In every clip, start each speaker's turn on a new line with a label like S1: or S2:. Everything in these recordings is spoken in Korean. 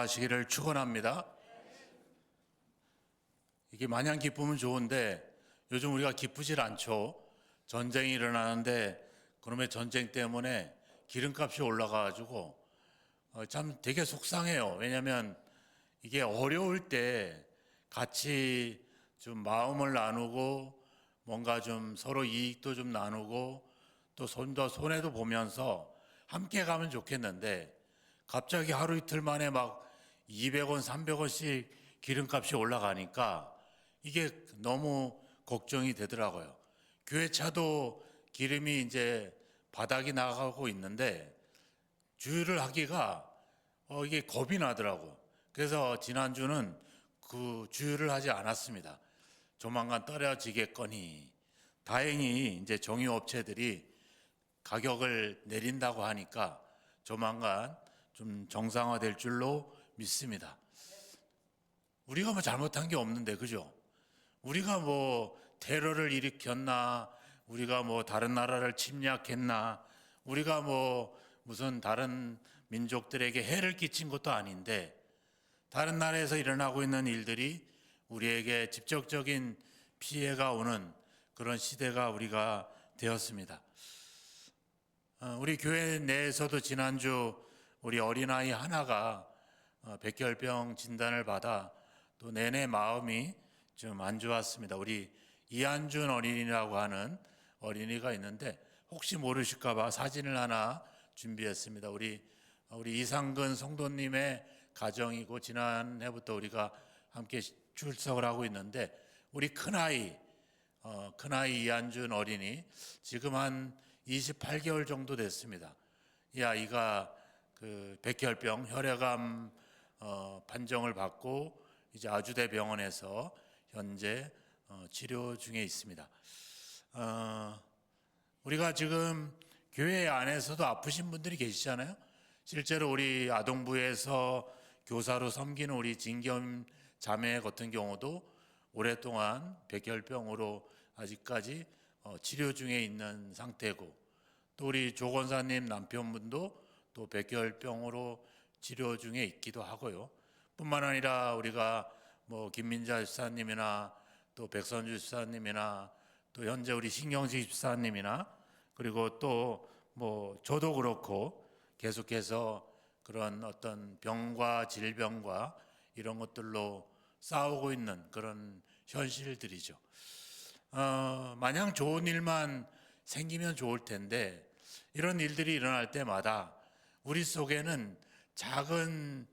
S1: 건강하시기를 축원합니다. 이게 마냥 기쁘면 좋은데 요즘 우리가 기쁘질 않죠. 전쟁이 일어나는데 그놈의 전쟁 때문에 기름값이 올라가가지고 참 되게 속상해요. 왜냐하면 이게 어려울 때 같이 좀 마음을 나누고 뭔가 좀 서로 이익도 좀 나누고 또 손해도 보면서 함께 가면 좋겠는데 갑자기 하루 이틀 만에 막 200원, 300원씩 기름값이 올라가니까 이게 너무 걱정이 되더라고요. 교회 차도 기름이 이제 바닥이 나가고 있는데 주유를 하기가 이게 겁이 나더라고. 그래서 지난주는 그 주유를 하지 않았습니다. 조만간 떨어지겠거니. 다행히 이제 정유업체들이 가격을 내린다고 하니까 조만간 좀 정상화될 줄로 믿습니다. 우리가 뭐 잘못한 게 없는데, 그죠? 우리가 뭐 테러를 일으켰나, 우리가 뭐 다른 나라를 침략했나, 우리가 뭐 무슨 다른 민족들에게 해를 끼친 것도 아닌데, 다른 나라에서 일어나고 있는 일들이 우리에게 직접적인 피해가 오는 그런 시대가 우리가 되었습니다. 우리 교회 내에서도 지난주 우리 어린아이 하나가 백혈병 진단을 받아 또 내내 마음이 좀 안 좋았습니다. 우리 이한준 어린이라고 하는 어린이가 있는데 혹시 모르실까봐 사진을 하나 준비했습니다. 우리 이상근 성도님의 가정이고 지난해부터 우리가 함께 출석을 하고 있는데 우리 큰아이 이한준 어린이 지금 한 28개월 정도 됐습니다. 이 아이가 그 백혈병 혈액암 판정을 받고 이제 아주대 병원에서 현재 치료 중에 있습니다. 우리가 지금 교회 안에서도 아프신 분들이 계시잖아요. 실제로 우리 아동부에서 교사로 섬기는 우리 진겸 자매 같은 경우도 오랫동안 백혈병으로 아직까지 치료 중에 있는 상태고 또 우리 조 권사님 남편분도 또 백혈병으로 치료 중에 있기도 하고요. 뿐만 아니라 우리가 뭐 김민자 집사님이나 또 백선주 집사님이나 또 현재 우리 신경식 집사님이나 그리고 또 뭐 저도 그렇고 계속해서 그런 어떤 병과 질병과 이런 것들로 싸우고 있는 그런 현실들이죠. 마냥 좋은 일만 생기면 좋을 텐데 이런 일들이 일어날 때마다 우리 속에는 작은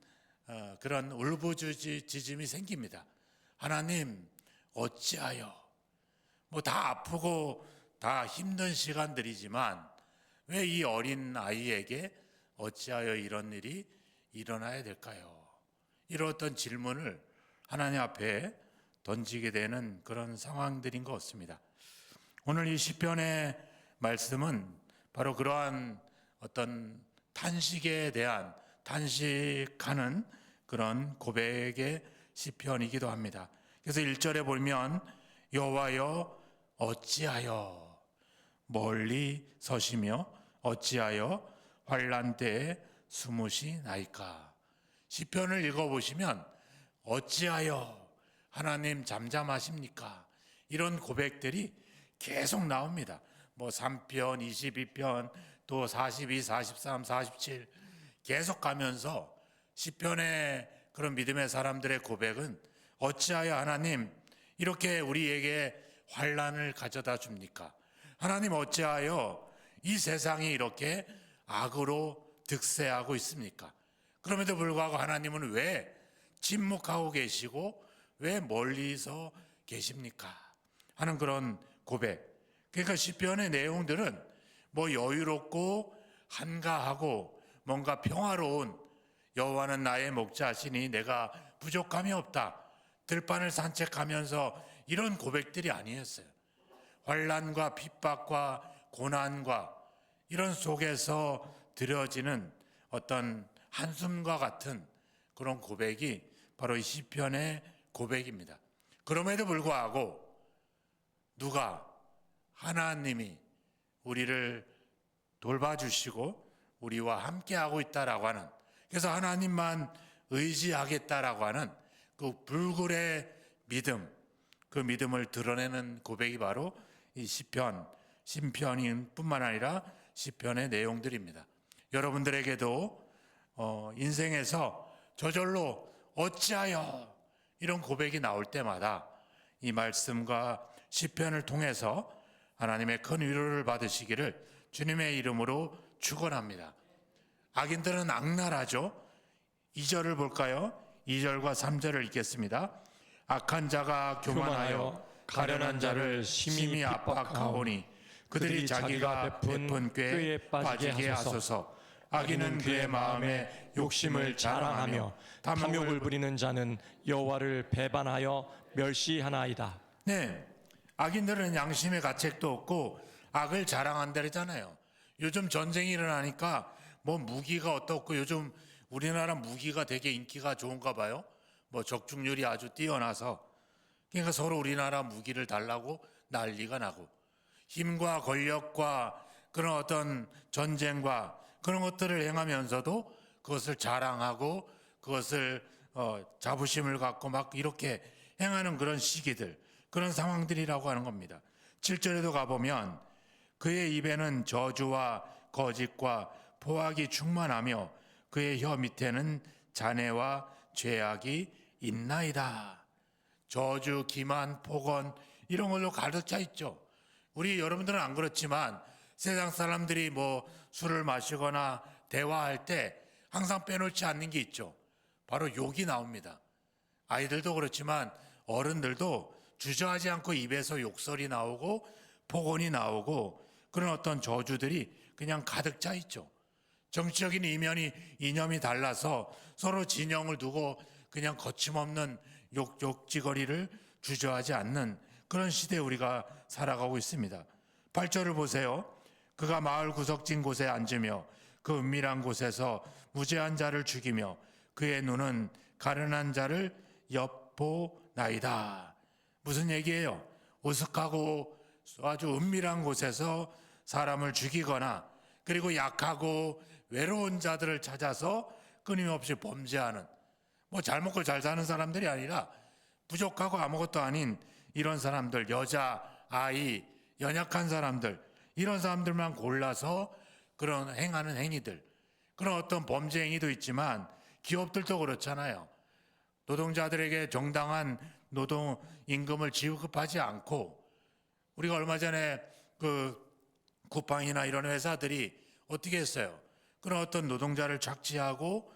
S1: 그런 울부짖음이 생깁니다. 하나님 어찌하여 뭐 다 아프고 다 힘든 시간들이지만 왜 이 어린 아이에게 어찌하여 이런 일이 일어나야 될까요? 이런 어떤 질문을 하나님 앞에 던지게 되는 그런 상황들인 것 같습니다. 오늘 이 시편의 말씀은 바로 그러한 어떤 탄식에 대한 탄식하는 그런 고백의 시편이기도 합니다. 그래서 1절에 보면 여호와여 어찌하여 멀리 서시며 어찌하여 환난 때에 숨으시나이까. 시편을 읽어보시면 어찌하여 하나님 잠잠하십니까? 이런 고백들이 계속 나옵니다. 뭐 3편, 22편, 또 42, 43, 47 계속 가면서 시편의 그런 믿음의 사람들의 고백은 어찌하여 하나님 이렇게 우리에게 환난을 가져다 줍니까? 하나님 어찌하여 이 세상이 이렇게 악으로 득세하고 있습니까? 그럼에도 불구하고 하나님은 왜 침묵하고 계시고 왜 멀리서 계십니까? 하는 그런 고백. 그러니까 시편의 내용들은 뭐 여유롭고 한가하고 뭔가 평화로운 여호와는 나의 목자시니 내가 부족함이 없다. 들판을 산책하면서 이런 고백들이 아니었어요. 환난과 핍박과 고난과 이런 속에서 드려지는 어떤 한숨과 같은 그런 고백이 바로 이 시편의 고백입니다. 그럼에도 불구하고 누가 하나님이 우리를 돌봐주시고 우리와 함께하고 있다라고 하는, 그래서 하나님만 의지하겠다라고 하는 그 불굴의 믿음, 그 믿음을 드러내는 고백이 바로 이 시편, 뿐만 아니라 시편의 내용들입니다. 여러분들에게도 인생에서 저절로 어찌하여 이런 고백이 나올 때마다 이 말씀과 시편을 통해서 하나님의 큰 위로를 받으시기를 주님의 이름으로 축원합니다. 악인들은 악랄하죠. 2절을 볼까요? 2절과 3절을 읽겠습니다. 악한 자가 교만하여 가련한 자를 심히 압박하오니 그들이 자기가 베푼 꾀에 빠지게 하소서. 악인은 그의 마음에 욕심을 자랑하며
S2: 탐욕을 부리는 자는 여호와를 배반하여 멸시하나이다.
S1: 네, 악인들은 양심의 가책도 없고 악을 자랑한다잖아요. 요즘 전쟁이 일어나니까 뭐 무기가 어떻고 요즘 우리나라 무기가 되게 인기가 좋은가 봐요. 뭐 적중률이 아주 뛰어나서 그러니까 서로 우리나라 무기를 달라고 난리가 나고 힘과 권력과 그런 어떤 전쟁과 그런 것들을 행하면서도 그것을 자랑하고 그것을 자부심을 갖고 막 이렇게 행하는 그런 시기들, 그런 상황들이라고 하는 겁니다. 7절에도 가보면 그의 입에는 저주와 거짓과 포악이 충만하며 그의 혀 밑에는 잔해와 죄악이 있나이다. 저주, 기만, 폭언 이런 걸로 가득 차 있죠. 우리 여러분들은 안 그렇지만 세상 사람들이 뭐 술을 마시거나 대화할 때 항상 빼놓지 않는 게 있죠. 바로 욕이 나옵니다. 아이들도 그렇지만 어른들도 주저하지 않고 입에서 욕설이 나오고 폭언이 나오고 그런 어떤 저주들이 그냥 가득 차 있죠. 정치적인 이념이 달라서 서로 진영을 두고 그냥 거침없는 욕지거리를 주저하지 않는 그런 시대에 우리가 살아가고 있습니다. 8절을 보세요. 그가 마을 구석진 곳에 앉으며 그 은밀한 곳에서 무죄한 자를 죽이며 그의 눈은 가련한 자를 엿보나이다. 무슨 얘기예요? 오슥하고 아주 은밀한 곳에서 사람을 죽이거나 그리고 약하고 외로운 자들을 찾아서 끊임없이 범죄하는, 뭐 잘 먹고 잘 사는 사람들이 아니라 부족하고 아무것도 아닌 이런 사람들, 여자, 아이, 연약한 사람들, 이런 사람들만 골라서 그런 행하는 행위들, 그런 어떤 범죄 행위도 있지만 기업들도 그렇잖아요. 노동자들에게 정당한 노동 임금을 지급하지 않고, 우리가 얼마 전에 그 쿠팡이나 이런 회사들이 어떻게 했어요? 그런 어떤 노동자를 착취하고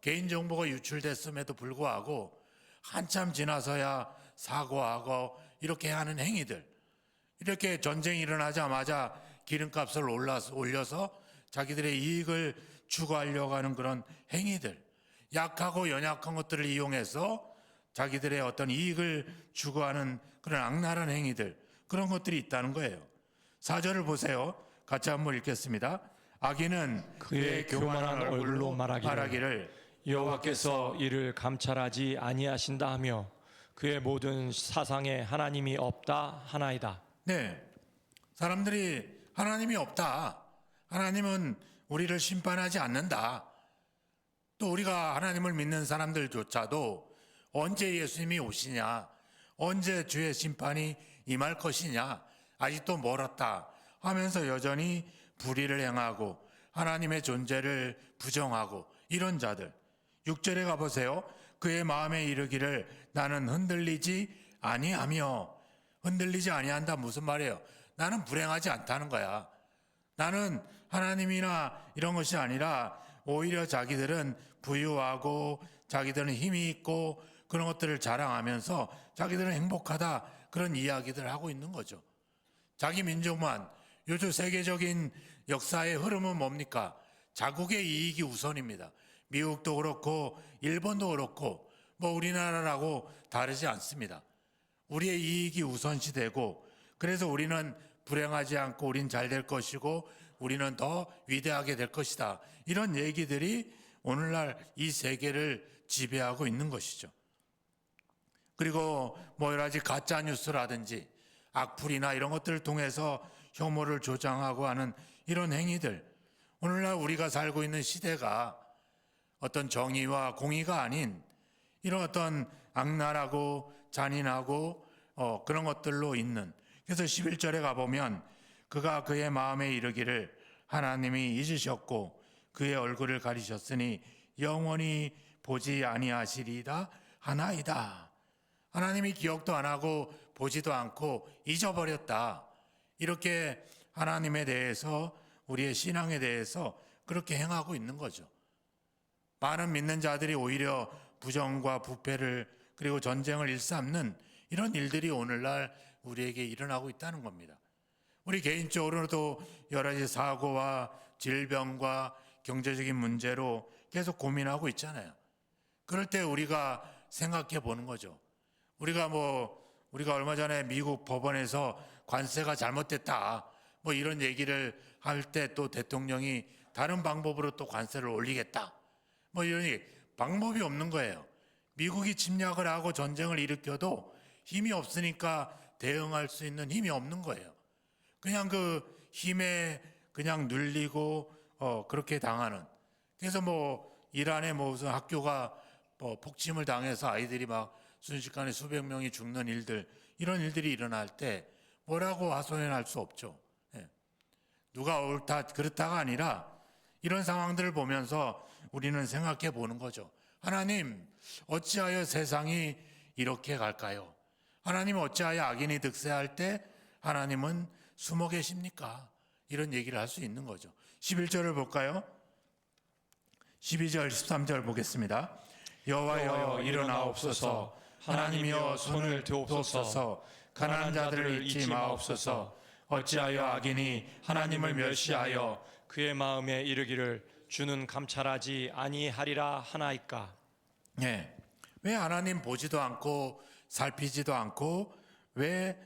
S1: 개인정보가 유출됐음에도 불구하고 한참 지나서야 사과하고 이렇게 하는 행위들, 이렇게 전쟁이 일어나자마자 기름값을 올려서 자기들의 이익을 추구하려고 하는 그런 행위들, 약하고 연약한 것들을 이용해서 자기들의 어떤 이익을 추구하는 그런 악랄한 행위들, 그런 것들이 있다는 거예요. 4절을 보세요. 같이 한번 읽겠습니다. 악인은
S2: 그의 교만한 얼굴로 말하기를 여호와께서 이를 감찰하지 아니하신다 하며 그의 모든 사상에 하나님이 없다 하나이다.
S1: 네, 사람들이 하나님이 없다, 하나님은 우리를 심판하지 않는다, 또 우리가 하나님을 믿는 사람들조차도 언제 예수님이 오시냐, 언제 주의 심판이 임할 것이냐, 아직도 멀었다 하면서 여전히 불의를 행하고 하나님의 존재를 부정하고 이런 자들. 6절에 가보세요. 그의 마음에 이르기를 나는 흔들리지 아니하며. 흔들리지 아니한다 무슨 말이에요? 나는 불행하지 않다는 거야. 나는 하나님이나 이런 것이 아니라 오히려 자기들은 부유하고 자기들은 힘이 있고 그런 것들을 자랑하면서 자기들은 행복하다, 그런 이야기들을 하고 있는 거죠. 자기 민족만, 요즘 세계적인 역사의 흐름은 뭡니까? 자국의 이익이 우선입니다. 미국도 그렇고 일본도 그렇고 뭐 우리나라라고 다르지 않습니다. 우리의 이익이 우선시되고, 그래서 우리는 불행하지 않고 우린 잘 될 것이고 우리는 더 위대하게 될 것이다, 이런 얘기들이 오늘날 이 세계를 지배하고 있는 것이죠. 그리고 뭐 여러 가지 가짜 뉴스라든지 악플이나 이런 것들을 통해서 혐오를 조장하고 하는 이런 행위들, 오늘날 우리가 살고 있는 시대가 어떤 정의와 공의가 아닌 이런 어떤 악랄하고 잔인하고 그런 것들로 있는. 그래서 11절에 가보면 그가 그의 마음에 이르기를 하나님이 잊으셨고 그의 얼굴을 가리셨으니 영원히 보지 아니하시리이다 하나이다. 하나님이 기억도 안 하고 보지도 않고 잊어버렸다. 이렇게 하나님에 대해서, 우리의 신앙에 대해서 그렇게 행하고 있는 거죠. 많은 믿는 자들이 오히려 부정과 부패를 그리고 전쟁을 일삼는 이런 일들이 오늘날 우리에게 일어나고 있다는 겁니다. 우리 개인적으로도 여러 가지 사고와 질병과 경제적인 문제로 계속 고민하고 있잖아요. 그럴 때 우리가 생각해 보는 거죠. 우리가 얼마 전에 미국 법원에서 관세가 잘못됐다 이런 얘기를 할 때 또 대통령이 다른 방법으로 또 관세를 올리겠다 이러니 방법이 없는 거예요. 미국이 침략을 하고 전쟁을 일으켜도 힘이 없으니까 대응할 수 있는 힘이 없는 거예요. 그냥 그 힘에 그냥 눌리고 그렇게 당하는. 그래서 이란에 무슨 학교가 폭침을 당해서 아이들이 막 순식간에 수백 명이 죽는 일들, 이런 일들이 일어날 때 뭐라고 하소연할 수 없죠. 예. 누가 옳다 그렇다가 아니라 이런 상황들을 보면서 우리는 생각해 보는 거죠. 하나님, 어찌하여 세상이 이렇게 갈까요? 하나님, 어찌하여 악인이 득세할 때 하나님은 숨어 계십니까? 이런 얘기를 할 수 있는 거죠. 11절을 볼까요? 12절, 13절 보겠습니다. 여호와여 일어나옵소서, 하나님이여 손을 드옵소서, 가난한 자들을 잊지 마옵소서. 어찌하여 악인이 하나님을 멸시하여
S2: 그의 마음에 이르기를 주는 감찰하지 아니하리라 하나이까.
S1: 네. 왜 하나님 보지도 않고 살피지도 않고 왜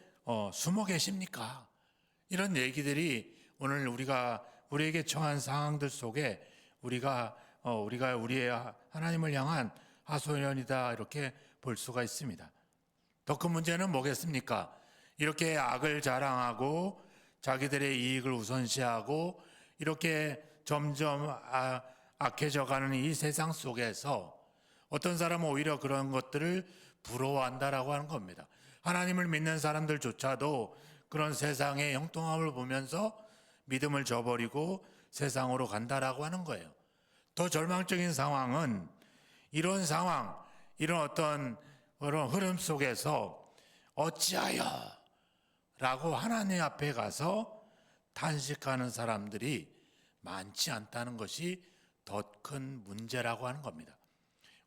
S1: 숨어 계십니까? 이런 얘기들이 오늘 우리에게 처한 상황들 속에 우리가 우리의 하나님을 향한 하소연이다 이렇게 볼 수가 있습니다. 더 큰 문제는 뭐겠습니까? 이렇게 악을 자랑하고 자기들의 이익을 우선시하고 이렇게 점점 악해져가는 이 세상 속에서 어떤 사람은 오히려 그런 것들을 부러워한다라고 하는 겁니다. 하나님을 믿는 사람들조차도 그런 세상의 형통함을 보면서 믿음을 저버리고 세상으로 간다라고 하는 거예요. 더 절망적인 상황은 이런 상황, 이런 어떤 그런 흐름 속에서 어찌하여 라고 하나님 앞에 가서 탄식하는 사람들이 많지 않다는 것이 더 큰 문제라고 하는 겁니다.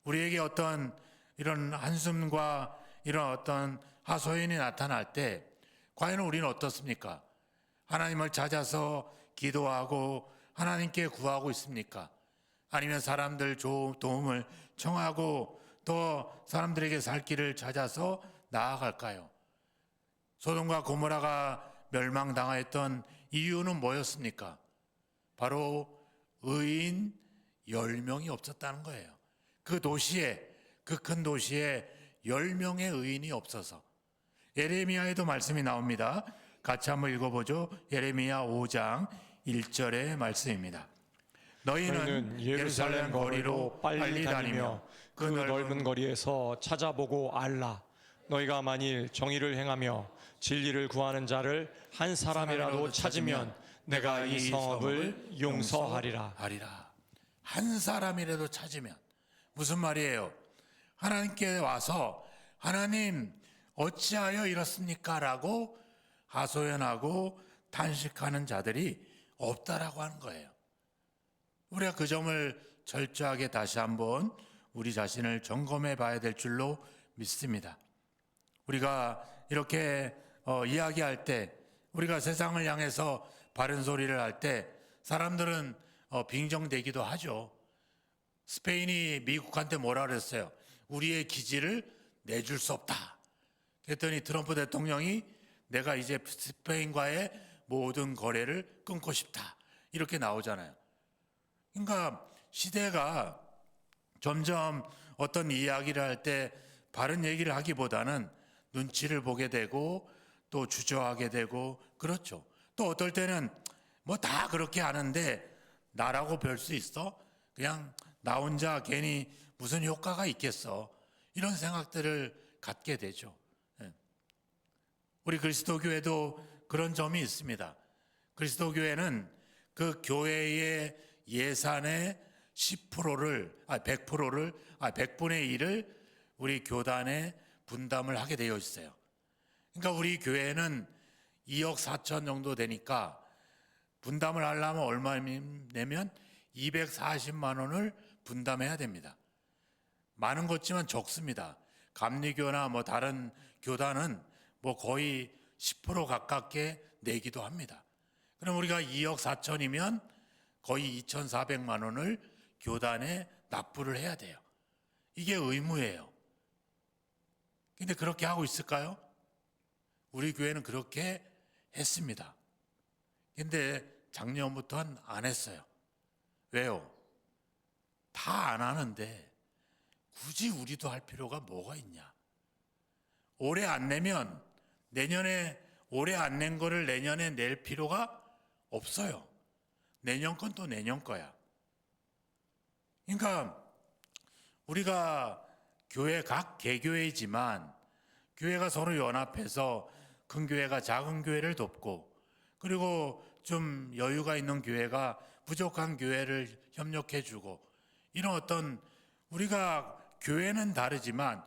S1: 우리에게 어떤 이런 한숨과 이런 어떤 하소연이 나타날 때 과연 우리는 어떻습니까? 하나님을 찾아서 기도하고 하나님께 구하고 있습니까? 아니면 사람들 도움을 청하고 더 사람들에게 살 길을 찾아서 나아갈까요? 소돔과 고모라가 멸망당하였던 이유는 뭐였습니까? 바로 의인 10명이 없었다는 거예요. 그 큰 도시에 10명의 의인이 없어서. 예레미야에도 말씀이 나옵니다. 같이 한번 읽어보죠. 예레미야 5장 1절의 말씀입니다. 너희는 예루살렘 거리로 빨리 다니며
S2: 그 넓은 거리에서 찾아보고 알라. 너희가 만일 정의를 행하며 진리를 구하는 자를 한 사람이라도 찾으면 내가 이 성읍을 용서하리라.
S1: 한 사람이라도 찾으면. 무슨 말이에요? 하나님께 와서 하나님 어찌하여 이렇습니까? 라고 하소연하고 탄식하는 자들이 없다라고 하는 거예요. 우리가 그 점을 철저하게 다시 한번 우리 자신을 점검해 봐야 될 줄로 믿습니다. 우리가 이렇게 이야기할 때, 우리가 세상을 향해서 바른 소리를 할 때 사람들은 빙정대기도 하죠. 스페인이 미국한테 뭐라 그랬어요? 우리의 기지를 내줄 수 없다. 그랬더니 트럼프 대통령이 내가 이제 스페인과의 모든 거래를 끊고 싶다. 이렇게 나오잖아요. 그러니까 시대가 점점 어떤 이야기를 할 때 바른 얘기를 하기보다는 눈치를 보게 되고 또 주저하게 되고 그렇죠. 또 어떨 때는 뭐 다 그렇게 하는데 나라고 별 수 있어? 그냥 나 혼자 괜히 무슨 효과가 있겠어. 이런 생각들을 갖게 되죠. 예. 우리 그리스도교회도 그런 점이 있습니다. 그리스도교회는 그 교회의 예산의 100분의 1을 우리 교단에 분담을 하게 되어 있어요. 그러니까 우리 교회는 2억 4천 정도 되니까 분담을 하려면 얼마 내면 240만 원을 분담해야 됩니다. 많은 것지만 적습니다. 감리교나 뭐 다른 교단은 뭐 거의 10% 가깝게 내기도 합니다. 그럼 우리가 2억 4천이면 거의 2,400만 원을 교단에 납부를 해야 돼요. 이게 의무예요. 근데 그렇게 하고 있을까요? 우리 교회는 그렇게 했습니다. 근데 작년부터는 안 했어요. 왜요? 다 안 하는데 굳이 우리도 할 필요가 뭐가 있냐? 올해 안 내면 내년에, 올해 안 낸 거를 내년에 낼 필요가 없어요. 내년 건 또 내년 거야. 그러니까 우리가 교회, 각 개교회이지만 교회가 서로 연합해서 큰 교회가 작은 교회를 돕고, 그리고 좀 여유가 있는 교회가 부족한 교회를 협력해 주고, 이런 어떤, 우리가 교회는 다르지만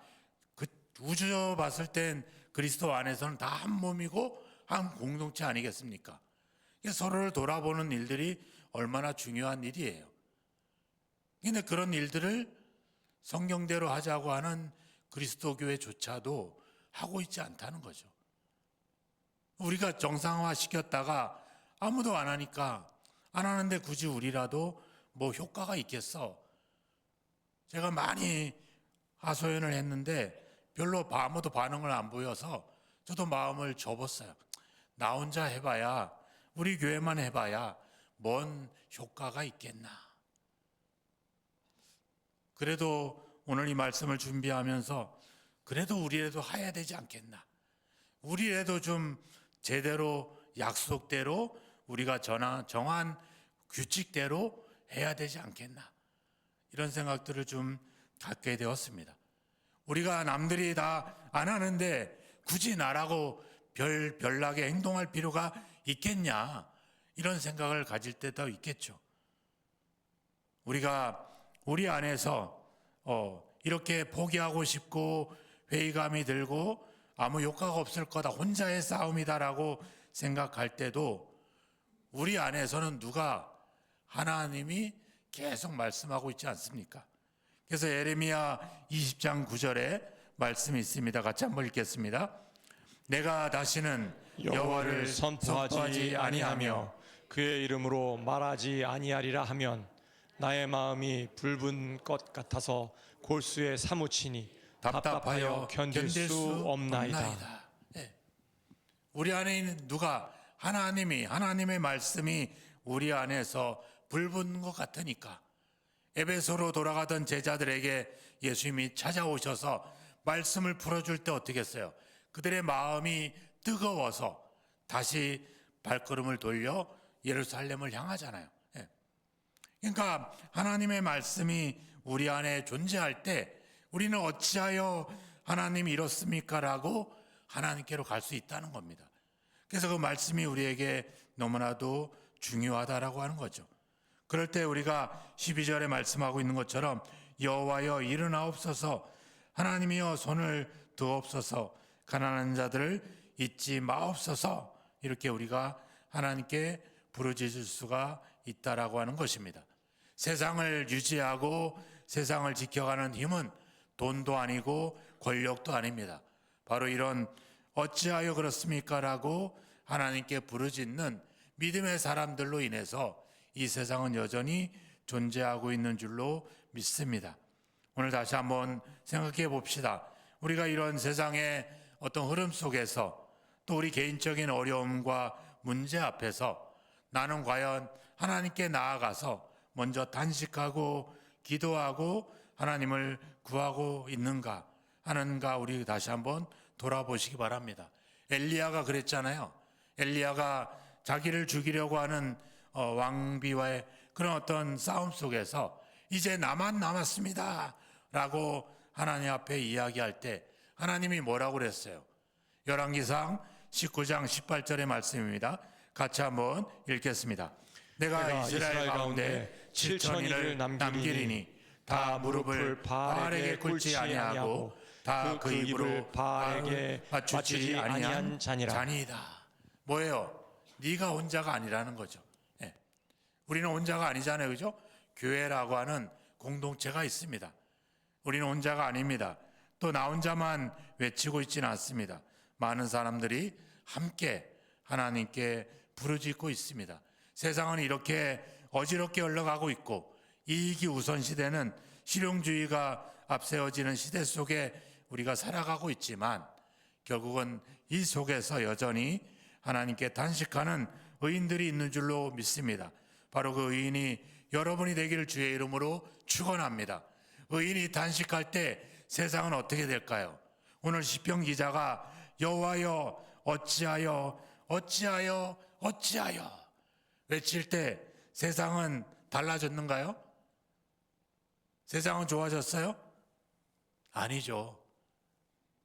S1: 그 우주로 봤을 땐 그리스도 안에서는 다 한 몸이고 한 공동체 아니겠습니까? 서로를 돌아보는 일들이 얼마나 중요한 일이에요. 근데 그런 일들을 성경대로 하자고 하는 그리스도 교회조차도 하고 있지 않다는 거죠. 우리가 정상화 시켰다가 아무도 안 하니까, 안 하는데 굳이 우리라도 뭐 효과가 있겠어. 제가 많이 하소연을 했는데 별로 아무도 반응을 안 보여서 저도 마음을 접었어요. 나 혼자 해봐야, 우리 교회만 해봐야 뭔 효과가 있겠나. 그래도 오늘 이 말씀을 준비하면서 그래도 우리라도 해야 되지 않겠나. 우리라도 좀 제대로 약속대로 우리가 정한 규칙대로 해야 되지 않겠나. 이런 생각들을 좀 갖게 되었습니다. 우리가 남들이 다 안 하는데 굳이 나라고 별나게 행동할 필요가 있겠냐. 이런 생각을 가질 때도 있겠죠. 우리가 우리 안에서 이렇게 포기하고 싶고 회의감이 들고 아무 효과가 없을 거다, 혼자의 싸움이다라고 생각할 때도 우리 안에서는 하나님이 계속 말씀하고 있지 않습니까? 그래서 예레미야 20장 9절에 말씀이 있습니다. 같이 한번 읽겠습니다. 내가 다시는
S2: 여호와를 선포하지 아니하며 그의 이름으로 말하지 아니하리라 하면 나의 마음이 붉은 것 같아서 골수에 사무치니 답답하여 견딜 수 없나이다.
S1: 네. 우리 안에 있는 하나님의 말씀이 우리 안에서 붉은 것 같으니까, 에베소로 돌아가던 제자들에게 예수님이 찾아오셔서 말씀을 풀어줄 때 어떻게 했어요? 그들의 마음이 뜨거워서 다시 발걸음을 돌려 예루살렘을 향하잖아요. 예. 그러니까 하나님의 말씀이 우리 안에 존재할 때 우리는 어찌하여 하나님이 이렇습니까? 라고 하나님께로 갈 수 있다는 겁니다. 그래서 그 말씀이 우리에게 너무나도 중요하다라고 하는 거죠. 그럴 때 우리가 12절에 말씀하고 있는 것처럼 여호와여 일어나옵소서, 하나님이여 손을 드옵소서, 가난한 자들을 잊지 마옵소서, 이렇게 우리가 하나님께 부르짖을 수가 있다라고 하는 것입니다. 세상을 유지하고 세상을 지켜가는 힘은 돈도 아니고 권력도 아닙니다. 바로 이런 어찌하여 그렇습니까? 라고 하나님께 부르짖는 믿음의 사람들로 인해서 이 세상은 여전히 존재하고 있는 줄로 믿습니다. 오늘 다시 한번 생각해 봅시다. 우리가 이런 세상의 어떤 흐름 속에서 또 우리 개인적인 어려움과 문제 앞에서 나는 과연 하나님께 나아가서 먼저 단식하고 기도하고 하나님을 구하고 있는가 하는가, 우리 다시 한번 돌아보시기 바랍니다. 엘리야가 그랬잖아요. 엘리야가 자기를 죽이려고 하는 왕비와의 그런 어떤 싸움 속에서 이제 나만 남았습니다 라고 하나님 앞에 이야기할 때 하나님이 뭐라고 그랬어요? 열왕기상 19장 18절의 말씀입니다. 같이 한번 읽겠습니다. 내가 이스라엘 가운데 7천인을 남기리니 다 무릎을 바알에게 꿇지 아니하고 다 그 입으로 바알에게 맞추지 아니한 자니이다. 뭐예요? 네가 혼자가 아니라는 거죠. 예. 우리는 혼자가 아니잖아요, 그죠? 교회라고 하는 공동체가 있습니다. 우리는 혼자가 아닙니다. 또 나 혼자만 외치고 있지는 않습니다. 많은 사람들이 함께 하나님께 부르짖고 있습니다. 세상은 이렇게 어지럽게 흘러가고 있고 이익이 우선 시대는 실용주의가 앞세워지는 시대 속에 우리가 살아가고 있지만 결국은 이 속에서 여전히 하나님께 단식하는 의인들이 있는 줄로 믿습니다. 바로 그 의인이 여러분이 되기를 주의 이름으로 축원합니다. 의인이 단식할 때 세상은 어떻게 될까요? 오늘 시편 기자가 여호와여 어찌하여 외칠 때 세상은 달라졌는가요? 세상은 좋아졌어요? 아니죠.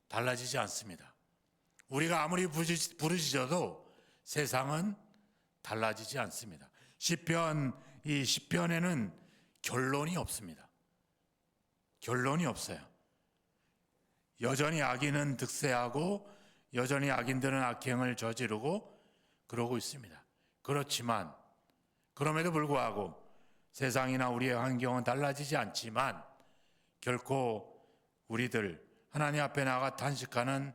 S1: 달라지지 않습니다. 우리가 아무리 부르짖어도 세상은 달라지지 않습니다. 이 시편에는 결론이 없습니다. 결론이 없어요. 여전히 악인은 득세하고 여전히 악인들은 악행을 저지르고 그러고 있습니다. 그렇지만 그럼에도 불구하고 세상이나 우리의 환경은 달라지지 않지만 결코 우리들 하나님 앞에 나가 단식하는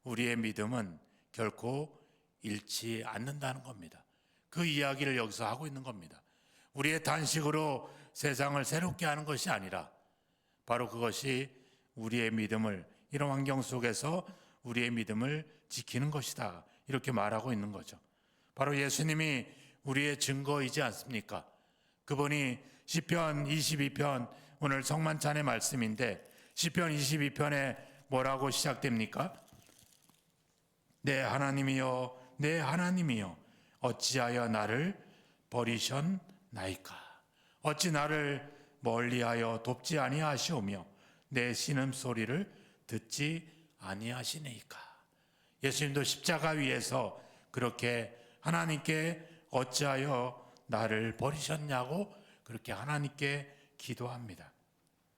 S1: 우리의 믿음은 결코 잃지 않는다는 겁니다. 그 이야기를 여기서 하고 있는 겁니다. 우리의 단식으로 세상을 새롭게 하는 것이 아니라 바로 그것이 우리의 믿음을 이런 환경 속에서 우리의 믿음을 지키는 것이다. 이렇게 말하고 있는 거죠. 바로 예수님이 우리의 증거이지 않습니까? 그분이 시편 22편 오늘 성만찬의 말씀인데 시편 22편에 뭐라고 시작됩니까? 내 하나님이여 내 하나님이여 어찌하여 나를 버리셨나이까? 어찌 나를 멀리하여 돕지 아니하시오며 내 신음소리를 듣지 아니하시네이까? 예수님도 십자가 위에서 그렇게 하나님께 어찌하여 나를 버리셨냐고 그렇게 하나님께 기도합니다.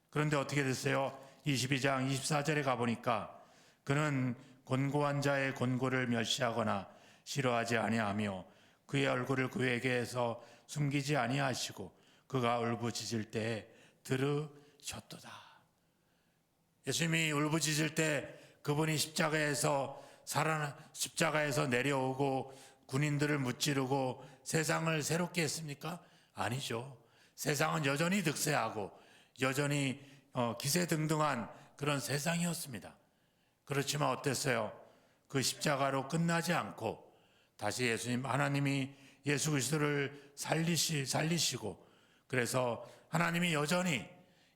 S1: 그런데 어떻게 됐어요? 22장 24절에 가보니까 그는 곤고한 자의 곤고를 멸시하거나 싫어하지 아니하며 그의 얼굴을 그에게서 숨기지 아니하시고 그가 울부짖을 때에 들으셨도다. 예수님이 울부짖을 때 그분이 십자가에서 내려오고 군인들을 무찌르고 세상을 새롭게 했습니까? 아니죠. 세상은 여전히 득세하고 여전히 기세등등한 그런 세상이었습니다. 그렇지만 어땠어요? 그 십자가로 끝나지 않고 다시 하나님이 예수 그리스도를 살리시고 그래서 하나님이 여전히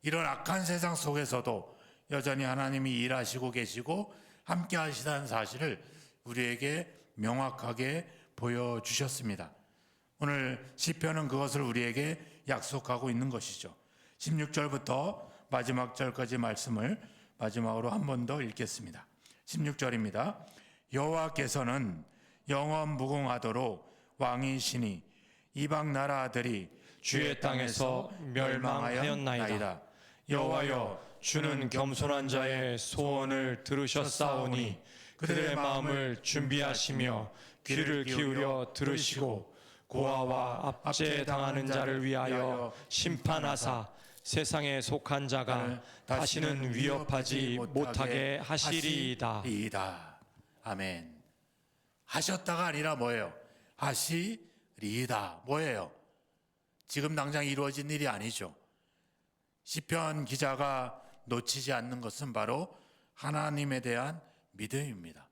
S1: 이런 악한 세상 속에서도 여전히 하나님이 일하시고 계시고 함께 하시다는 사실을 우리에게 명확하게 보여주셨습니다. 오늘 시편은 그것을 우리에게 약속하고 있는 것이죠. 16절부터 마지막 절까지 말씀을 마지막으로 한 번 더 읽겠습니다. 16절입니다. 여호와께서는 영원 무궁하도록 왕이시니 이방 나라들이
S2: 주의 땅에서 멸망하였나이다. 여호와여 주는 겸손한 자의 소원을 들으셨사오니 그들의 마음을 준비하시며 귀를 기울여 들으시고 고아와 압제당하는 자를 위하여 심판하사 세상에 속한 자가 다시는 위협하지 못하게 하시리이다.
S1: 아멘. 하셨다가 아니라 뭐예요? 하시리이다. 뭐예요? 지금 당장 이루어진 일이 아니죠. 시편 기자가 놓치지 않는 것은 바로 하나님에 대한 믿음입니다.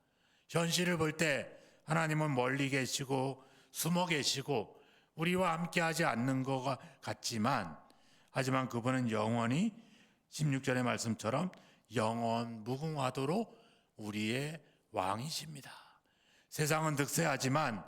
S1: 현실을 볼 때 하나님은 멀리 계시고 숨어 계시고 우리와 함께 하지 않는 것 같지만 하지만 그분은 영원히 16절의 말씀처럼 영원 무궁하도록 우리의 왕이십니다. 세상은 득세하지만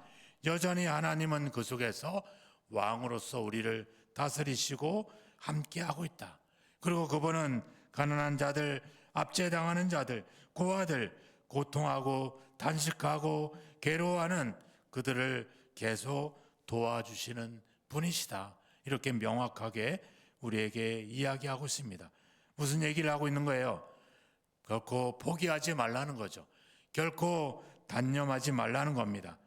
S1: 여전히 하나님은 그 속에서 왕으로서 우리를 다스리시고 함께하고 있다. 그리고 그분은 가난한 자들, 압제당하는 자들, 고아들, 고통하고 단식하고 괴로워하는 그들을 계속 도와주시는 분이시다. 이렇게 명확하게 우리에게 이야기하고 있습니다. 무슨 얘기를 하고 있는 거예요? 결코 포기하지 말라는 거죠. 결코 단념하지 말라는 겁니다.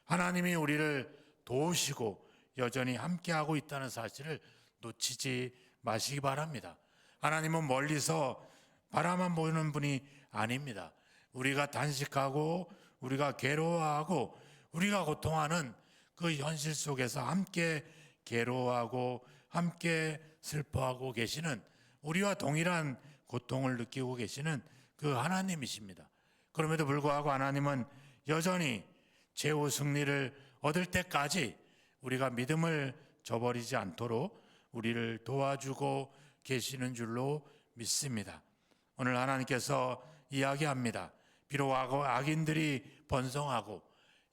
S1: 하나님이 우리를 도우시고 여전히 함께하고 있다는 사실을 놓치지 마시기 바랍니다. 하나님은 멀리서 바라만 보는 분이 아닙니다. 우리가 단식하고 우리가 괴로워하고 우리가 고통하는 그 현실 속에서 함께 괴로워하고 함께 슬퍼하고 계시는, 우리와 동일한 고통을 느끼고 계시는 그 하나님이십니다. 그럼에도 불구하고 하나님은 여전히 최후 승리를 얻을 때까지 우리가 믿음을 저버리지 않도록 우리를 도와주고 계시는 줄로 믿습니다. 오늘 하나님께서 이야기합니다. 비록 악인들이 번성하고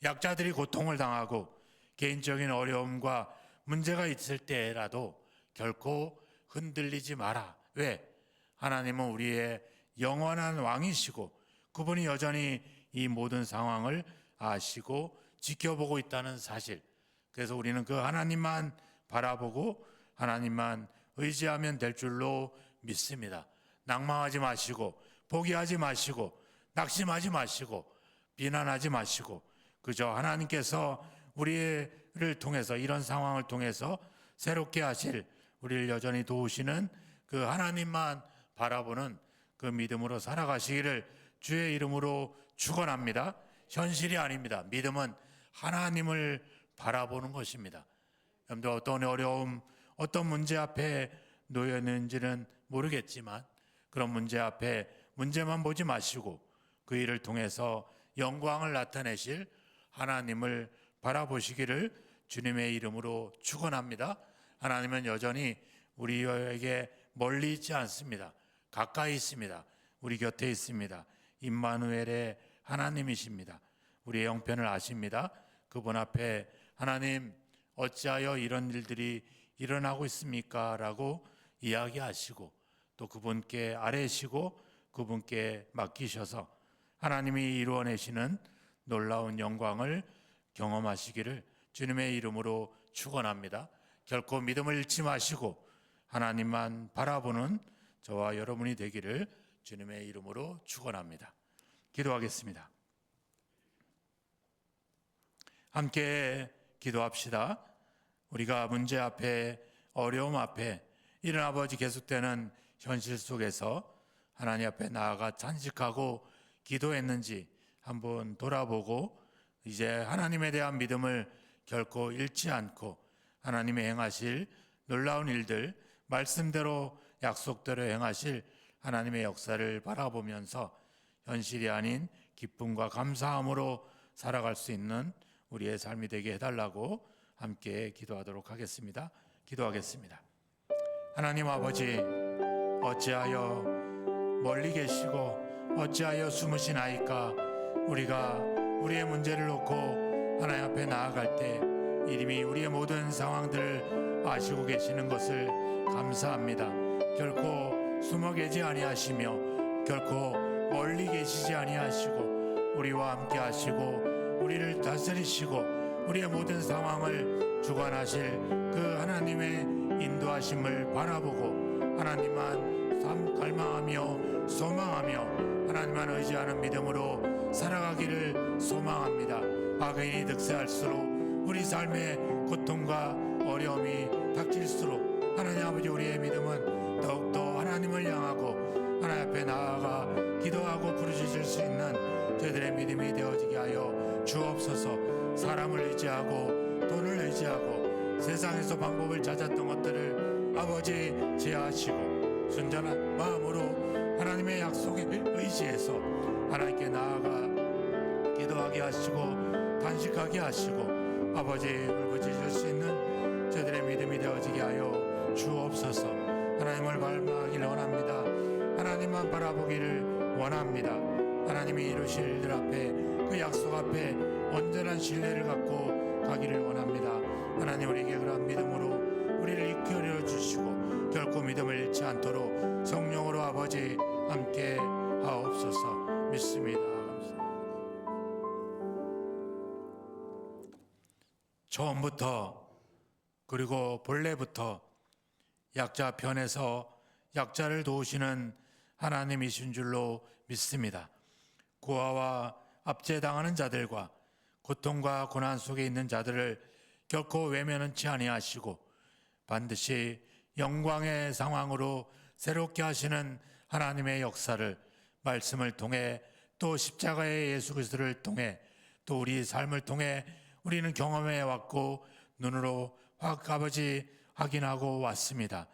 S1: 약자들이 고통을 당하고 개인적인 어려움과 문제가 있을 때라도 결코 흔들리지 마라. 왜? 하나님은 우리의 영원한 왕이시고 그분이 여전히 이 모든 상황을 아시고 지켜보고 있다는 사실. 그래서 우리는 그 하나님만 바라보고 하나님만 의지하면 될 줄로 믿습니다. 낭망하지 마시고 포기하지 마시고 낙심하지 마시고 비난하지 마시고 그저 하나님께서 우리를 통해서, 이런 상황을 통해서 새롭게 하실, 우리를 여전히 도우시는 그 하나님만 바라보는 그 믿음으로 살아가시기를 주의 이름으로 축원합니다. 현실이 아닙니다. 믿음은 하나님을 바라보는 것입니다. 여러분들 어떤 어려움, 어떤 문제 앞에 놓여 있는지는 모르겠지만 그런 문제 앞에 문제만 보지 마시고 그 일을 통해서 영광을 나타내실 하나님을 바라보시기를 주님의 이름으로 축원합니다. 하나님은 여전히 우리에게 멀리 있지 않습니다. 가까이 있습니다. 우리 곁에 있습니다. 임마누엘의 하나님이십니다. 우리의 형편을 아십니다. 그분 앞에 하나님 어찌하여 이런 일들이 일어나고 있습니까? 라고 이야기하시고 또 그분께 아뢰시고 그분께 맡기셔서 하나님이 이루어내시는 놀라운 영광을 경험하시기를 주님의 이름으로 축원합니다. 결코 믿음을 잃지 마시고 하나님만 바라보는 저와 여러분이 되기를 주님의 이름으로 축원합니다. 기도하겠습니다. 함께 기도합시다. 우리가 문제 앞에, 어려움 앞에, 이런 아버지 계속되는 현실 속에서 하나님 앞에 나아가 찬식하고 기도했는지 한번 돌아보고 이제 하나님에 대한 믿음을 결코 잃지 않고 하나님의 행하실 놀라운 일들, 말씀대로 약속대로 행하실 하나님의 역사를 바라보면서 현실이 아닌 기쁨과 감사함으로 살아갈 수 있는 우리의 삶이 되게 해달라고 함께 기도하도록 하겠습니다. 기도하겠습니다. 하나님 아버지, 어찌하여 멀리 계시고 어찌하여 숨으시나이까? 우리가 우리의 문제를 놓고 하나님 앞에 나아갈 때 이미 우리의 모든 상황들을 아시고 계시는 것을 감사합니다. 결코 숨어 계지 아니하시며 결코 멀리 계시지 아니하시고 우리와 함께 하시고 우리를 다스리시고 우리의 모든 상황을 주관하실 그 하나님의 인도하심을 바라보고 하나님만 갈망하며 소망하며 하나님만 의지하는 믿음으로 살아가기를 소망합니다. 악인이 득세할수록 우리 삶의 고통과 어려움이 닥칠수록 하나님 아버지 우리의 믿음은 더욱더 하나님을 향하고 하나님 앞에 나아가 기도하고 부르짖을 수 있는 저희들의 믿음이 되어지게 하여 주옵소서. 사람을 의지하고 돈을 의지하고 세상에서 방법을 찾았던 것들을 아버지 제하시고 순전한 마음으로 하나님의 약속에 의지해서 하나님께 나아가 기도하게 하시고 단식하게 하시고 아버지 울부짖을 수 있는 저희들의 믿음이 되어지게 하여 주옵소서. 하나님을 발망하기를 원합니다. 하나님만 바라보기를 원합니다. 하나님이 이루실 일들 앞에 그 약속 앞에 온전한 신뢰를 갖고 가기를 원합니다. 하나님 우리에게 그러한 믿음으로 우리를 이끌어 주시고 결코 믿음을 잃지 않도록 성령으로 아버지 함께 하옵소서. 믿습니다. 처음부터 그리고 본래부터 약자 편에서 약자를 도우시는 하나님이신 줄로 믿습니다. 고아와 압제당하는 자들과 고통과 고난 속에 있는 자들을 결코 외면치 아니하시고 반드시 영광의 상황으로 새롭게 하시는 하나님의 역사를 말씀을 통해 또 십자가의 예수 그리스도를 통해 또 우리 삶을 통해 우리는 경험해 왔고 눈으로 아버지 확인하고 왔습니다.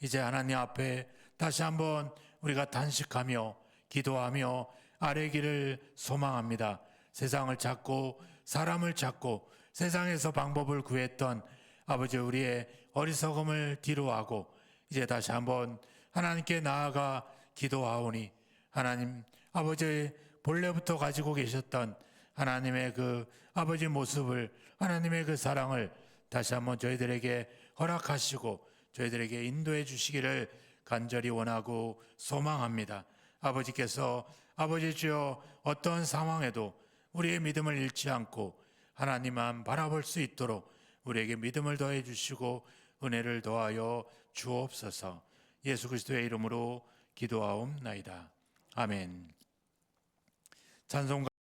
S1: 이제 하나님 앞에 다시 한번 우리가 단식하며 기도하며 아뢰기를 소망합니다. 세상을 찾고 사람을 찾고 세상에서 방법을 구했던 아버지 우리의 어리석음을 뒤로하고 이제 다시 한번 하나님께 나아가 기도하오니 하나님 아버지 본래부터 가지고 계셨던 하나님의 그 아버지 모습을 하나님의 그 사랑을 다시 한번 저희들에게 허락하시고 저희들에게 인도해 주시기를 간절히 원하고 소망합니다. 아버지께서 아버지 주여 어떤 상황에도 우리의 믿음을 잃지 않고 하나님만 바라볼 수 있도록 우리에게 믿음을 더해 주시고 은혜를 더하여 주옵소서. 예수 그리스도의 이름으로 기도하옵나이다. 아멘. 찬송가